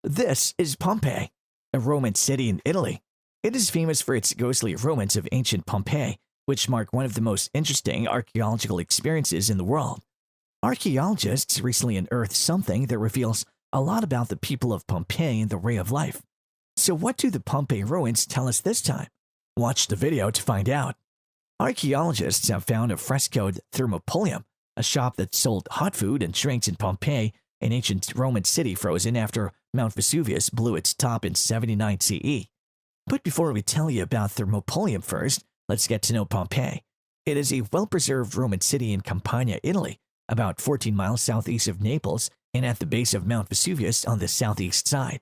This is Pompeii, a Roman city in Italy. It is famous for its ghostly ruins of ancient Pompeii, which mark one of the most interesting archaeological experiences in the world. Archaeologists recently unearthed something that reveals a lot about the people of Pompeii and the way of life. So what do the Pompeii ruins tell us this time? Watch the video to find out. Archaeologists have found a frescoed thermopolium, a shop that sold hot food and drinks in Pompeii, an ancient Roman city frozen after Mount Vesuvius blew its top in 79 CE. But before we tell you about Thermopolium first, let's get to know Pompeii. It is a well-preserved Roman city in Campania, Italy, about 14 miles southeast of Naples and at the base of Mount Vesuvius on the southeast side.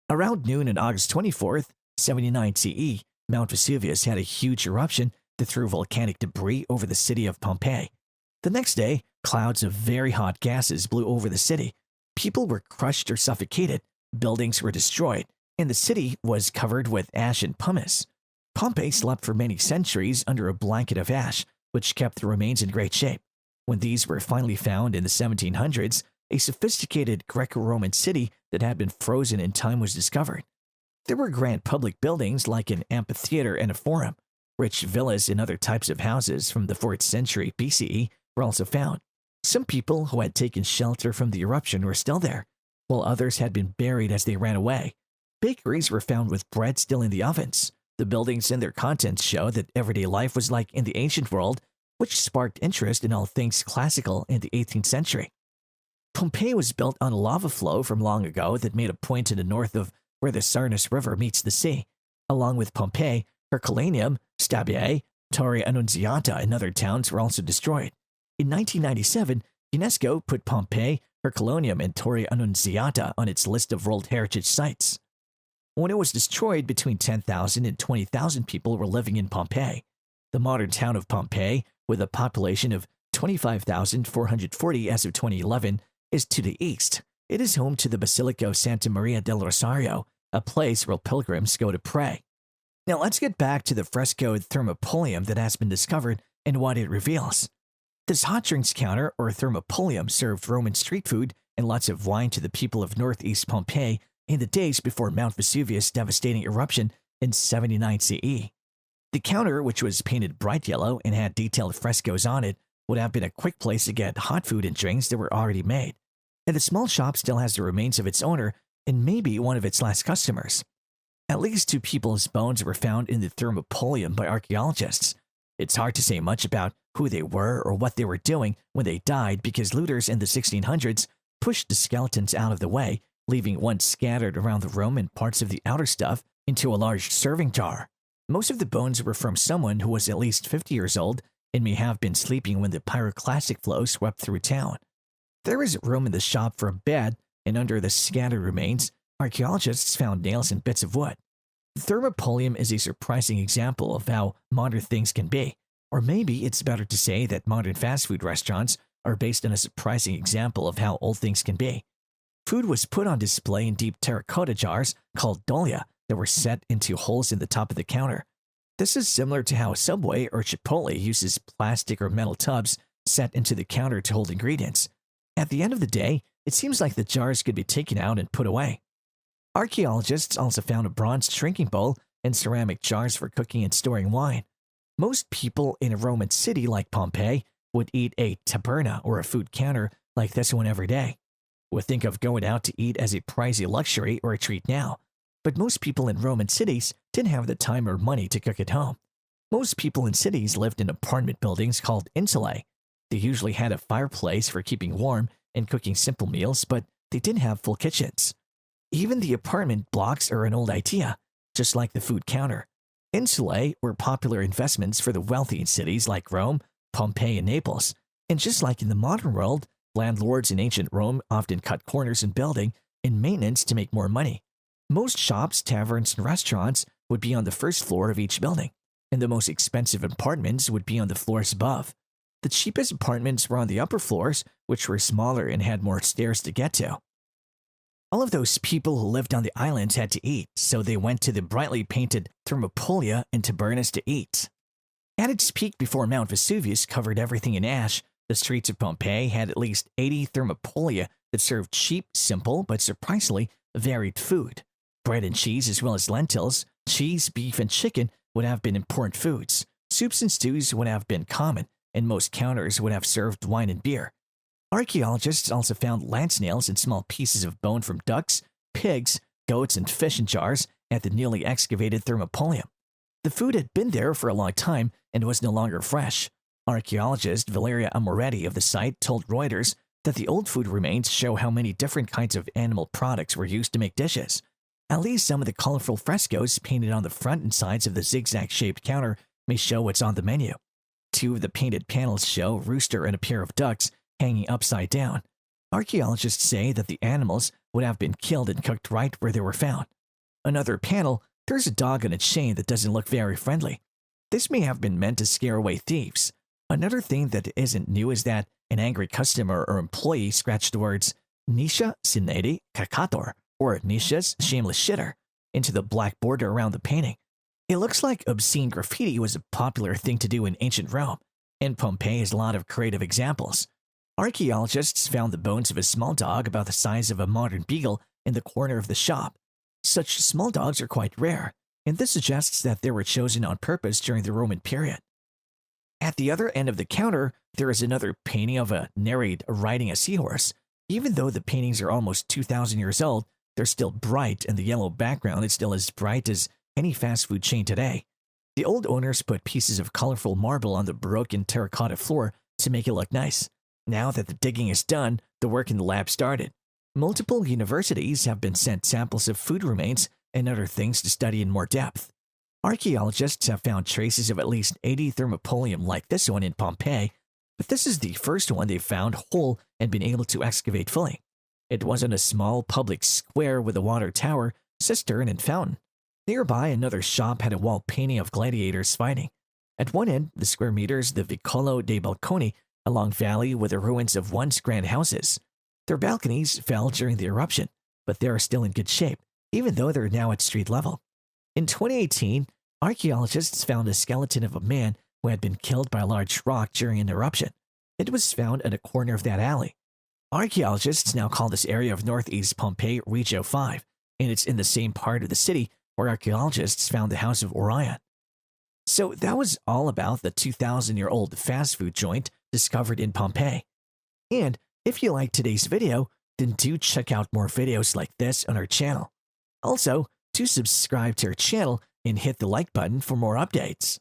Around noon on August 24th, 79 CE, Mount Vesuvius had a huge eruption that threw volcanic debris over the city of Pompeii. The next day, clouds of very hot gases blew over the city. People were crushed or suffocated, buildings were destroyed, and the city was covered with ash and pumice. Pompeii slept for many centuries under a blanket of ash, which kept the remains in great shape. When these were finally found in the 1700s, a sophisticated Greco-Roman city that had been frozen in time was discovered. There were grand public buildings like an amphitheater and a forum. Rich villas and other types of houses from the 4th century BCE were also found. Some people who had taken shelter from the eruption were still there, while others had been buried as they ran away. Bakeries were found with bread still in the ovens. The buildings and their contents show that everyday life was like in the ancient world, which sparked interest in all things classical in the 18th century. Pompeii was built on a lava flow from long ago that made a point to the north of where the Sarnus River meets the sea. Along with Pompeii, Herculaneum, Stabiae, Torre Annunziata, and other towns were also destroyed. In 1997, UNESCO put Pompeii, Herculaneum, and Torre Annunziata on its list of World Heritage Sites. When it was destroyed, between 10,000 and 20,000 people were living in Pompeii. The modern town of Pompeii, with a population of 25,440 as of 2011, is to the east. It is home to the Basilica of Santa Maria del Rosario, a place where pilgrims go to pray. Now let's get back to the frescoed thermopolium that has been discovered and what it reveals. This hot drinks counter, or thermopolium, served Roman street food and lots of wine to the people of northeast Pompeii in the days before Mount Vesuvius' devastating eruption in 79 CE. The counter, which was painted bright yellow and had detailed frescoes on it, would have been a quick place to get hot food and drinks that were already made. And the small shop still has the remains of its owner and maybe one of its last customers. At least 2 people's bones were found in the thermopolium by archaeologists. It's hard to say much about who they were or what they were doing when they died because looters in the 1600s pushed the skeletons out of the way, leaving one scattered around the room and parts of the outer stuff into a large serving jar. Most of the bones were from someone who was at least 50 years old and may have been sleeping when the pyroclastic flow swept through town. There is room in the shop for a bed, and under the scattered remains, archaeologists found nails and bits of wood. The thermopolium is a surprising example of how modern things can be, or maybe it's better to say that modern fast food restaurants are based on a surprising example of how old things can be. Food was put on display in deep terracotta jars called dolia that were set into holes in the top of the counter. This is similar to how Subway or Chipotle uses plastic or metal tubs set into the counter to hold ingredients. At the end of the day, it seems like the jars could be taken out and put away. Archaeologists also found a bronze drinking bowl and ceramic jars for cooking and storing wine. Most people in a Roman city like Pompeii would eat a taberna or a food counter like this one every day. Would think of going out to eat as a pricey luxury or a treat now, but most people in Roman cities didn't have the time or money to cook at home. Most people in cities lived in apartment buildings called insulae. They usually had a fireplace for keeping warm and cooking simple meals, but they didn't have full kitchens. Even the apartment blocks are an old idea, just like the food counter. Insulae were popular investments for the wealthy in cities like Rome, Pompeii, and Naples. And just like in the modern world, landlords in ancient Rome often cut corners in building and maintenance to make more money. Most shops, taverns, and restaurants would be on the first floor of each building, and the most expensive apartments would be on the floors above. The cheapest apartments were on the upper floors, which were smaller and had more stairs to get to. All of those people who lived on the islands had to eat, so they went to the brightly painted thermopolia and tabernas to eat. At its peak before Mount Vesuvius covered everything in ash, the streets of Pompeii had at least 80 thermopolia that served cheap, simple, but surprisingly varied food. Bread and cheese, as well as lentils, cheese, beef, and chicken would have been important foods. Soups and stews would have been common, and most counters would have served wine and beer. Archaeologists also found lance nails and small pieces of bone from ducks, pigs, goats, and fish in jars at the newly excavated Thermopolium. The food had been there for a long time and was no longer fresh. Archaeologist Valeria Amoretti of the site told Reuters that the old food remains show how many different kinds of animal products were used to make dishes. At least some of the colorful frescoes painted on the front and sides of the zigzag-shaped counter may show what's on the menu. Two of the painted panels show a rooster and a pair of ducks hanging upside down. Archaeologists say that the animals would have been killed and cooked right where they were found. Another panel, there's a dog on a chain that doesn't look very friendly. This may have been meant to scare away thieves. Another thing that isn't new is that an angry customer or employee scratched the words Nisha Sinedi Kakator, or Nisha's shameless shitter, into the black border around the painting. It looks like obscene graffiti was a popular thing to do in ancient Rome, and Pompeii has a lot of creative examples. Archaeologists found the bones of a small dog about the size of a modern beagle in the corner of the shop. Such small dogs are quite rare, and this suggests that they were chosen on purpose during the Roman period. At the other end of the counter, there is another painting of a nereid riding a seahorse. Even though the paintings are almost 2,000 years old, they're still bright, and the yellow background is still as bright as any fast food chain today. The old owners put pieces of colorful marble on the broken terracotta floor to make it look nice. Now that the digging is done, the work in the lab started. Multiple universities have been sent samples of food remains and other things to study in more depth. Archaeologists have found traces of at least 80 Thermopolium like this one in Pompeii, but this is the first one they've found whole and been able to excavate fully. It was in a small public square with a water tower, cistern, and fountain. Nearby, another shop had a wall painting of gladiators fighting. At one end, the square meters the Vicolo dei Balconi, a long valley with the ruins of once grand houses. Their balconies fell during the eruption, but they are still in good shape, even though they're now at street level. In 2018, archaeologists found a skeleton of a man who had been killed by a large rock during an eruption. It was found at a corner of that alley. Archaeologists now call this area of northeast Pompeii Regio 5, and it's in the same part of the city where archaeologists found the House of Orion. So that was all about the 2,000-year-old fast food joint discovered in Pompeii. And if you liked today's video, then do check out more videos like this on our channel. Also, do subscribe to our channel and hit the like button for more updates.